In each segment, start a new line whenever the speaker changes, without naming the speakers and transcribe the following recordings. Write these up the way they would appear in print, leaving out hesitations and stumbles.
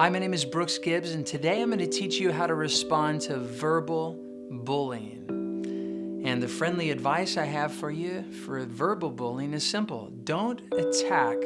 Hi, my name is Brooks Gibbs, and today I'm going to teach you how to respond to verbal bullying. And the friendly advice I have for you for verbal bullying is simple. Don't attack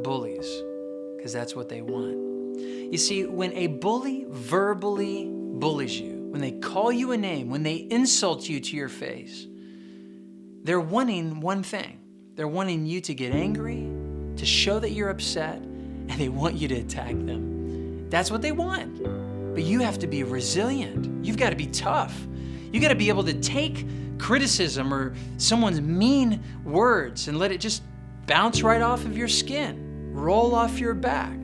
bullies, because that's what they want. You see, when a bully verbally bullies you, when they call you a name, when they insult you to your face, they're wanting one thing. They're wanting you to get angry, to show that you're upset, and they want you to attack them. That's what they want. But you have to be resilient. You've got to be tough. You got to be able to take criticism or someone's mean words and let it just bounce right off of your skin, roll off your back.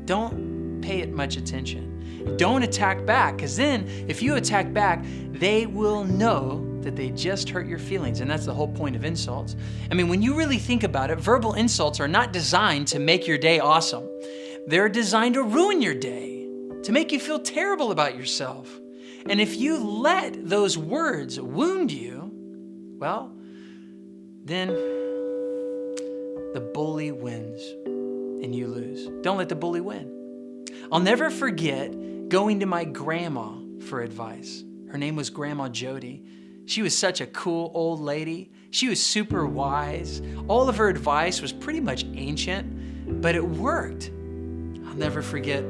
Don't pay it much attention. Don't attack back, because then if you attack back, they will know that they just hurt your feelings, and that's the whole point of insults. I mean, when you really think about it, verbal insults are not designed to make your day awesome. They're designed to ruin your day, to make you feel terrible about yourself. And if you let those words wound you, well, then the bully wins and you lose. Don't let the bully win. I'll never forget going to my grandma for advice. Her name was Grandma Jody. She was such a cool old lady. She was super wise. All of her advice was pretty much ancient, but it worked. I'll never forget.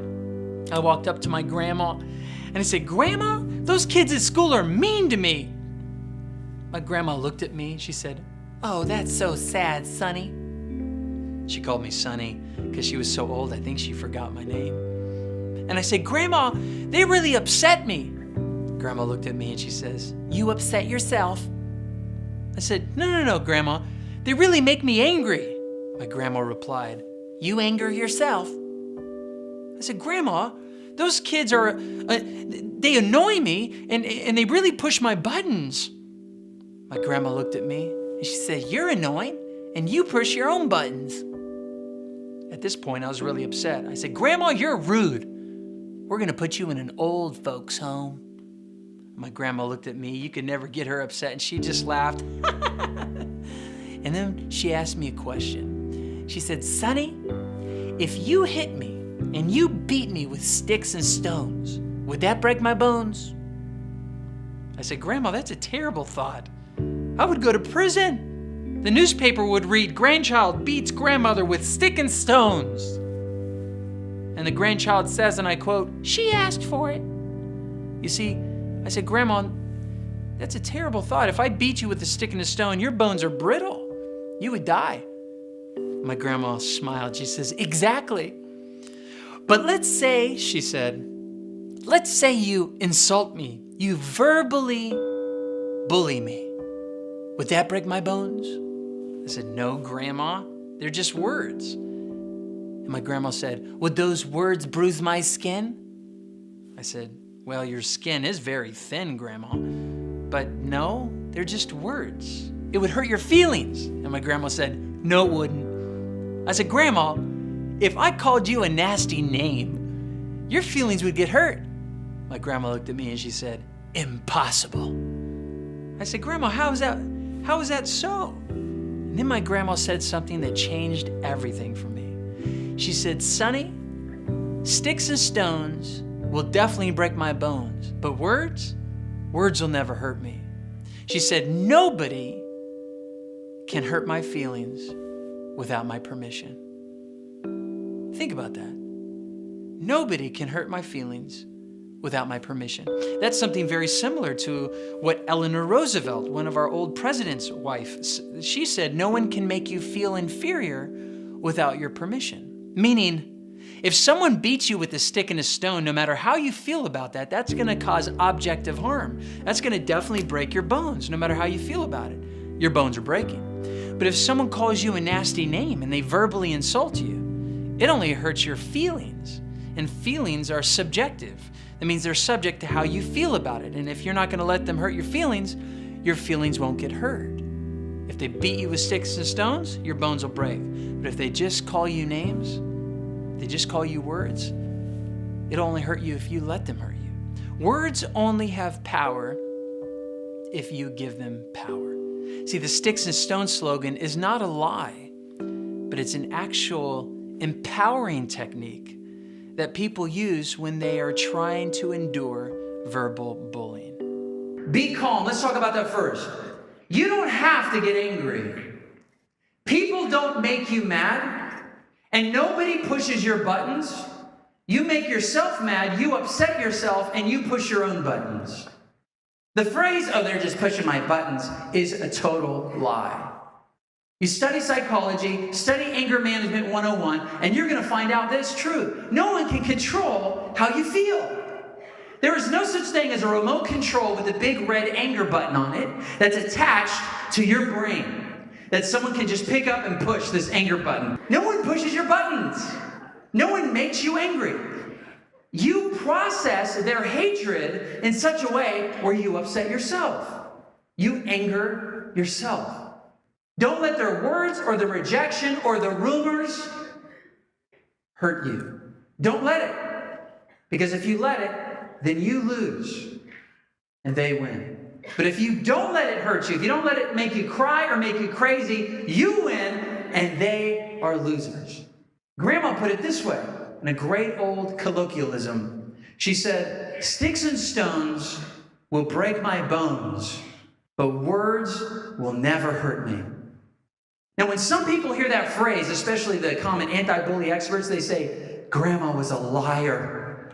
I walked up to my grandma and I said, "Grandma, those kids at school are mean to me." My grandma looked at me. She said, "Oh, that's so sad, Sonny." She called me Sonny because she was so old, I think she forgot my name. And I said, "Grandma, they really upset me." Grandma looked at me and she says, "You upset yourself." I said, No, Grandma. They really make me angry." My grandma replied, "You anger yourself." I said, "Grandma, those kids they annoy me and they really push my buttons." My grandma looked at me and she said, "You're annoying and you push your own buttons." At this point, I was really upset. I said, "Grandma, you're rude. We're gonna put you in an old folks home." My grandma looked at me. You could never get her upset, and she just laughed. And then she asked me a question. She said, "Sonny, if you hit me and you beat me with sticks and stones, would that break my bones?" I said, "Grandma, that's a terrible thought. I would go to prison. The newspaper would read, 'Grandchild beats grandmother with stick and stones.' And the grandchild says, and I quote, 'She asked for it.'" You see, I said, "Grandma, that's a terrible thought. If I beat you with a stick and a stone, your bones are brittle. You would die." My grandma smiled. She says, "Exactly. But let's say," she said, "let's say you insult me. You verbally bully me. Would that break my bones?" I said, "No, Grandma. They're just words." And my grandma said, "Would those words bruise my skin?" I said, "Well, your skin is very thin, Grandma, but no, they're just words. It would hurt your feelings." And my grandma said, "No, it wouldn't." I said, "Grandma, if I called you a nasty name, your feelings would get hurt." My grandma looked at me and she said, "Impossible." I said, "Grandma, how is that so?" And then my grandma said something that changed everything for me. She said, "Sonny, sticks and stones will definitely break my bones, but words will never hurt me." She said, "Nobody can hurt my feelings without my permission." Think about that. Nobody can hurt my feelings without my permission. That's something very similar to what Eleanor Roosevelt, one of our old president's wife, she said, "No one can make you feel inferior without your permission." Meaning, if someone beats you with a stick and a stone, no matter how you feel about that, that's gonna cause objective harm. That's gonna definitely break your bones, no matter how you feel about it. Your bones are breaking. But if someone calls you a nasty name and they verbally insult you, it only hurts your feelings. And feelings are subjective. That means they're subject to how you feel about it. And if you're not gonna let them hurt your feelings won't get hurt. If they beat you with sticks and stones, your bones will break. But if they just call you names, they just call you words, it'll only hurt you if you let them hurt you. Words only have power if you give them power. See, the sticks and stones slogan is not a lie, but it's an actual empowering technique that people use when they are trying to endure verbal bullying. Be calm. Let's talk about that first. You don't have to get angry. People don't make you mad, and nobody pushes your buttons. You make yourself mad, you upset yourself, and you push your own buttons. The phrase, "oh, they're just pushing my buttons," is a total lie. You study psychology, study anger management 101, and you're going to find out that it's true. No one can control how you feel. There is no such thing as a remote control with a big red anger button on it that's attached to your brain, that someone can just pick up and push this anger button. No one pushes your buttons. No one makes you angry. You process their hatred in such a way where you upset yourself. You anger yourself. Don't let their words or the rejection or the rumors hurt you. Don't let it. Because if you let it, then you lose and they win. But if you don't let it hurt you, if you don't let it make you cry or make you crazy, you win and they are losers. Grandma put it this way in a great old colloquialism. She said, "Sticks and stones will break my bones, but words will never hurt me." Now, when some people hear that phrase, especially the common anti-bully experts, they say, "Grandma was a liar.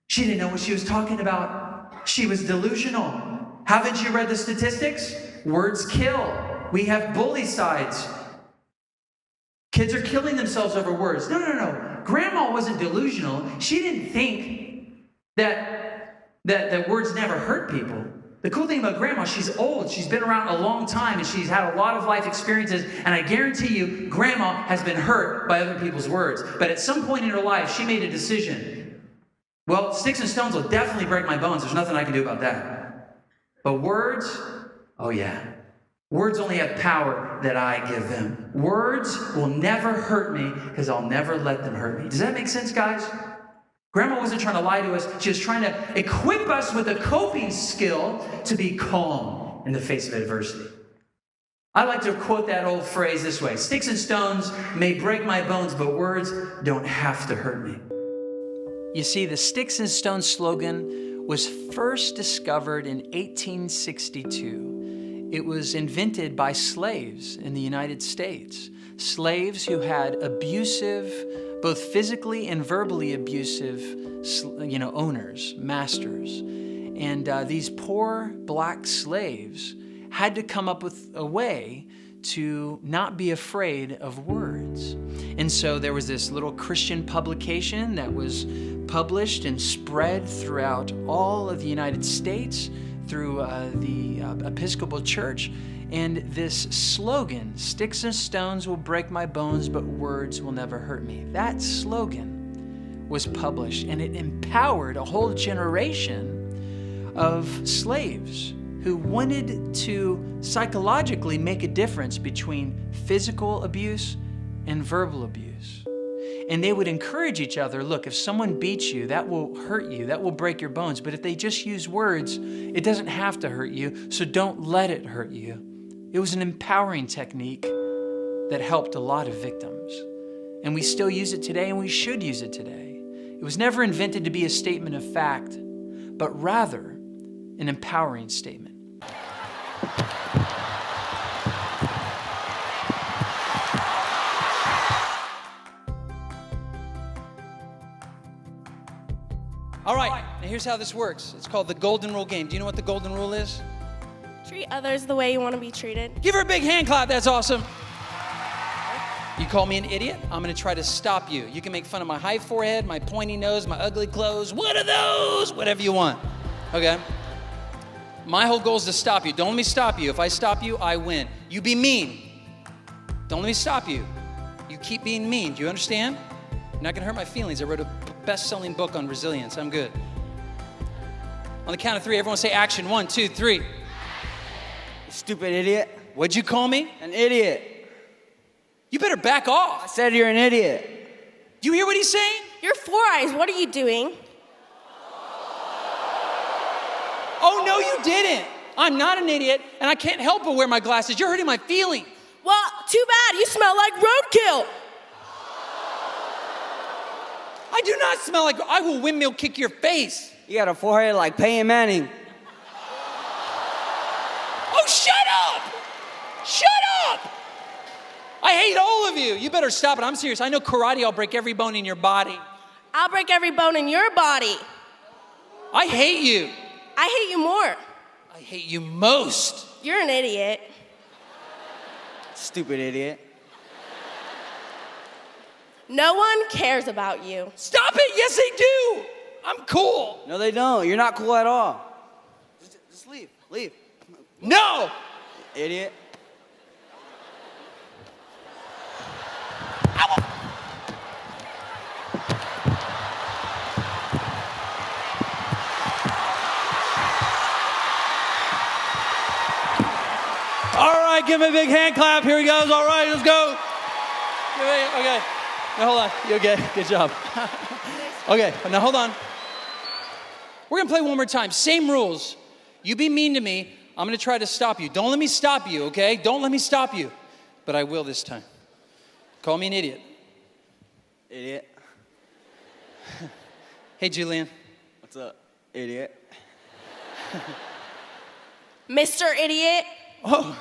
She didn't know what she was talking about. She was delusional." Haven't you read the statistics? Words kill. We have bully sides. Kids are killing themselves over words. No. Grandma wasn't delusional. She didn't think that words never hurt people. The cool thing about Grandma, she's old. She's been around a long time, and she's had a lot of life experiences. And I guarantee you, Grandma has been hurt by other people's words. But at some point in her life, she made a decision. Well, sticks and stones will definitely break my bones. There's nothing I can do about that. But words, oh yeah. Words only have power that I give them. Words will never hurt me because I'll never let them hurt me. Does that make sense, guys? Grandma wasn't trying to lie to us. She was trying to equip us with a coping skill to be calm in the face of adversity. I like to quote that old phrase this way: "Sticks and stones may break my bones, but words don't have to hurt me." You see, the Sticks and Stones slogan was first discovered in 1862. It was invented by slaves in the United States. Slaves who had abusive, both physically and verbally abusive, owners, masters. And these poor black slaves had to come up with a way to not be afraid of words. And so there was this little Christian publication that was published and spread throughout all of the United States through the Episcopal Church. And this slogan, "Sticks and stones will break my bones, but words will never hurt me," that slogan was published, and it empowered a whole generation of slaves who wanted to psychologically make a difference between physical abuse and verbal abuse. And they would encourage each other, look, if someone beats you, that will hurt you, that will break your bones. But if they just use words, it doesn't have to hurt you, so don't let it hurt you. It was an empowering technique that helped a lot of victims. And we still use it today, and we should use it today. It was never invented to be a statement of fact, but rather an empowering statement. All right, now here's how this works. It's called the Golden Rule game. Do you know what the Golden Rule is?
Treat others the way you want to be treated.
Give her a big hand clap. That's awesome. You call me an idiot, I'm going to try to stop you. You can make fun of my high forehead, my pointy nose, my ugly clothes. What are those? Whatever you want. Okay? My whole goal is to stop you. Don't let me stop you. If I stop you, I win. You be mean. Don't let me stop you. You keep being mean. Do you understand? You're not going to hurt my feelings. I wrote a best-selling book on resilience. I'm good. On the count of three, everyone say action. 1, 2, 3.
You stupid idiot.
What'd you call me?
An idiot.
You better back off.
I said you're an idiot.
Do you hear what he's saying?
You're Four Eyes. What are you doing?
Oh, no, you didn't. I'm not an idiot, and I can't help but wear my glasses. You're hurting my feelings.
Well, too bad. You smell like roadkill.
I do not smell like, I will windmill kick your face.
You got a forehead like Peyton Manning.
Oh, shut up! Shut up! I hate all of you. You better stop it. I'm serious. I know karate. I'll break every bone in your body.
I'll break every bone in your body.
I hate you.
I hate you more.
I hate you most.
You're an idiot.
Stupid idiot.
No one cares about you.
Stop it. Yes, they do. I'm cool.
No, they don't. You're not cool at all. Just leave. Leave.
No.
Idiot.
All right, give him a big hand clap. Here he goes. All right, let's go. Okay. Now, hold on. You okay? Good job. Okay, now hold on. We're going to play one more time. Same rules. You be mean to me. I'm going to try to stop you. Don't let me stop you, okay? Don't let me stop you. But I will this time. Call me an idiot.
Idiot.
Hey, Julian.
What's up? Idiot.
Mr. Idiot,
Oh,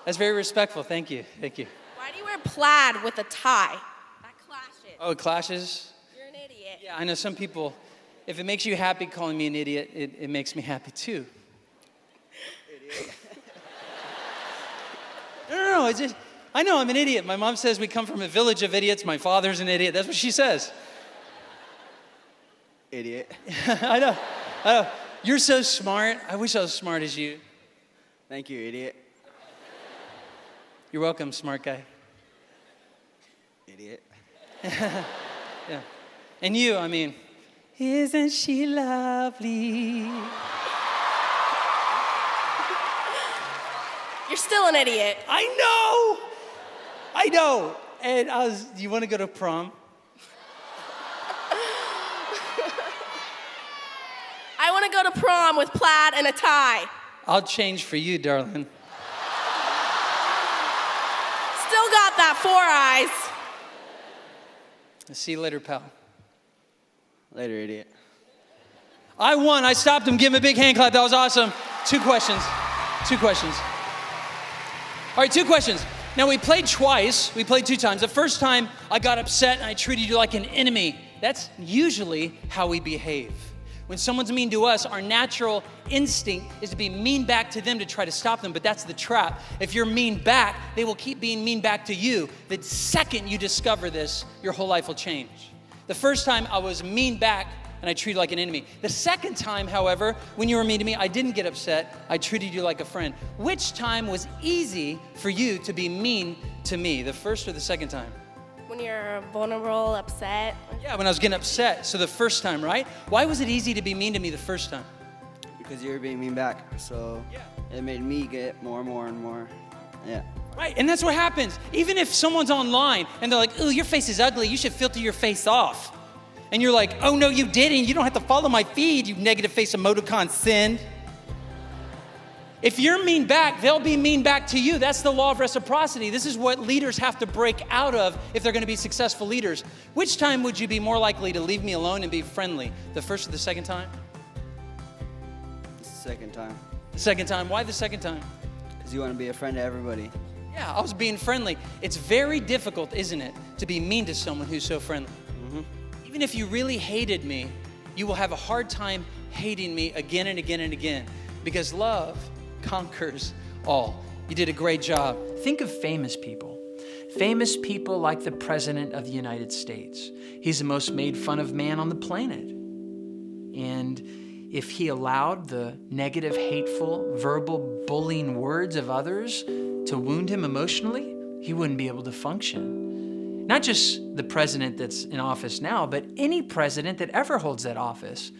that's very respectful. Thank you. Thank you.
why do you wear plaid with a tie? That clashes.
Oh, it clashes?
You're an idiot.
Yeah, I know some people, if it makes you happy calling me an idiot, it makes me happy too. Idiot. No, it's just, I know I'm an idiot. My mom says we come from a village of idiots. My father's an idiot. That's what she says.
Idiot.
I know. You're so smart. I wish I was as smart as you.
Thank you, idiot.
You're welcome, smart guy.
Idiot.
Yeah. And you, I mean, isn't she lovely?
You're still an idiot.
I know. And do you want to go to prom?
I want to go to prom with plaid and a tie.
I'll change for you, darling.
Still got that 4 eyes.
See you later, pal.
Later, idiot.
I won. I stopped him. Give him a big hand clap. That was awesome. 2 questions. All right, 2 questions. Now, we played twice. We played 2 times. The first time, I got upset and I treated you like an enemy. That's usually how we behave. When someone's mean to us, our natural instinct is to be mean back to them to try to stop them, but that's the trap. If you're mean back, they will keep being mean back to you. The second you discover this, your whole life will change. The first time I was mean back and I treated you like an enemy. The second time, however, when you were mean to me, I didn't get upset. I treated you like a friend. Which time was easy for you to be mean to me, the first or the second time?
When you're vulnerable, upset.
Yeah, when I was getting upset. So the first time, right? Why was it easy to be mean to me the first time?
Because you were being mean back. So it made me get more and more and more. Yeah.
Right, and that's what happens. Even if someone's online and they're like, "Ooh, your face is ugly. You should filter your face off." And you're like, "Oh, no, you didn't. You don't have to follow my feed, you negative face emoticon sin." If you're mean back, they'll be mean back to you. That's the law of reciprocity. This is what leaders have to break out of if they're going to be successful leaders. Which time would you be more likely to leave me alone and be friendly? The first or the second time?
It's the second time.
The second time. Why the second time?
Because you want to be a friend to everybody.
Yeah, I was being friendly. It's very difficult, isn't it, to be mean to someone who's so friendly. Mm-hmm. Even if you really hated me, you will have a hard time hating me again and again and again, because love conquers all. You did a great job. Think of famous people. Famous people like the President of the United States. He's the most made fun of man on the planet. And if he allowed the negative, hateful, verbal, bullying words of others to wound him emotionally, he wouldn't be able to function. Not just the president that's in office now, but any president that ever holds that office.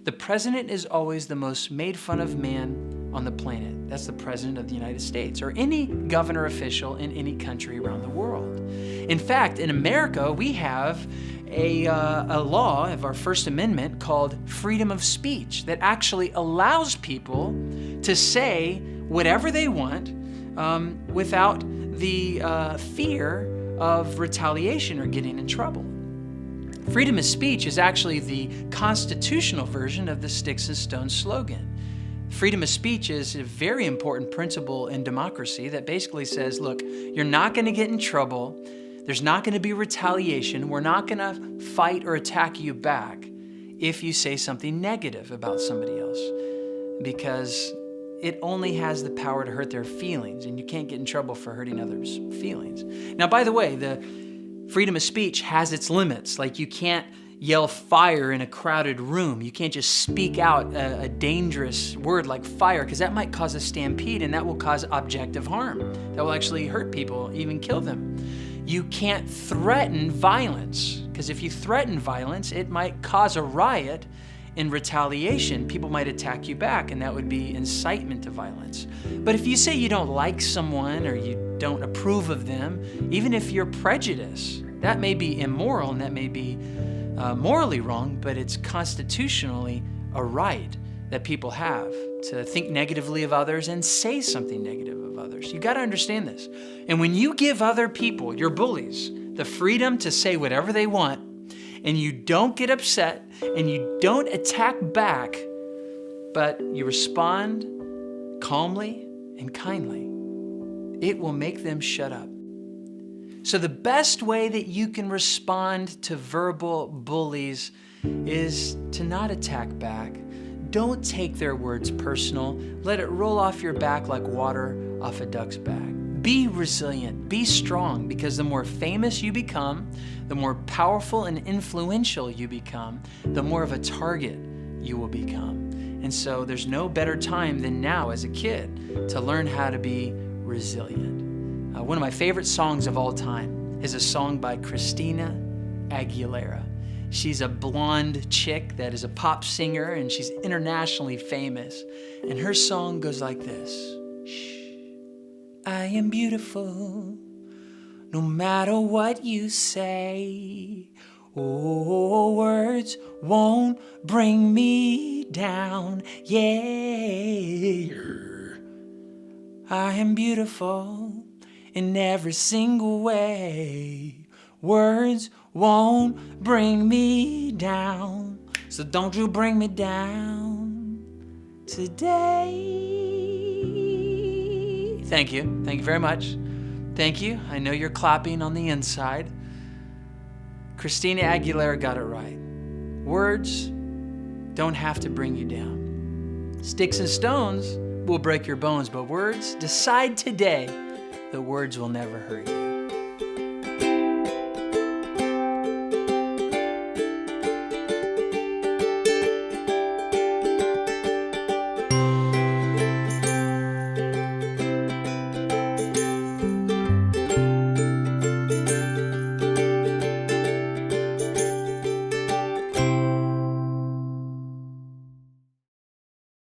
The president is always the most made fun of man on the planet. That's the president of the United States, or any governor official in any country around the world. In fact, in America, we have a law of our First Amendment called freedom of speech that actually allows people to say whatever they want without the fear of retaliation or getting in trouble. Freedom of speech is actually the constitutional version of the Sticks and Stones slogan. Freedom of speech is a very important principle in democracy that basically says, look, you're not going to get in trouble. There's not going to be retaliation. We're not going to fight or attack you back if you say something negative about somebody else, because it only has the power to hurt their feelings, and you can't get in trouble for hurting others' feelings. Now, by the way, the freedom of speech has its limits. Like, you can't yell fire in a crowded room. You can't just speak out a dangerous word like fire, because that might cause a stampede, and that will cause objective harm. That will actually hurt people, even kill them. You can't threaten violence, because if you threaten violence, it might cause a riot. In retaliation, people might attack you back, and that would be incitement to violence. But if you say you don't like someone or you don't approve of them, even if you're prejudiced, that may be immoral and that may be morally wrong, but it's constitutionally a right that people have to think negatively of others and say something negative of others. You got to understand this. And when you give other people, your bullies, the freedom to say whatever they want, and you don't get upset and you don't attack back, but you respond calmly and kindly, it will make them shut up. So the best way that you can respond to verbal bullies is to not attack back. Don't take their words personal. Let it roll off your back like water off a duck's back. Be resilient, be strong, because the more famous you become, the more powerful and influential you become, the more of a target you will become. And so there's no better time than now as a kid to learn how to be resilient. One of my favorite songs of all time is a song by Christina Aguilera. She's a blonde chick that is a pop singer, and she's internationally famous. And her song goes like this. I am beautiful, no matter what you say. Oh, words won't bring me down, yeah. I am beautiful in every single way. Words won't bring me down, so don't you bring me down today. Thank you. Thank you very much. Thank you. I know you're clapping on the inside. Christina Aguilera got it right. Words don't have to bring you down. Sticks and stones will break your bones, but words, decide today that words will never hurt you.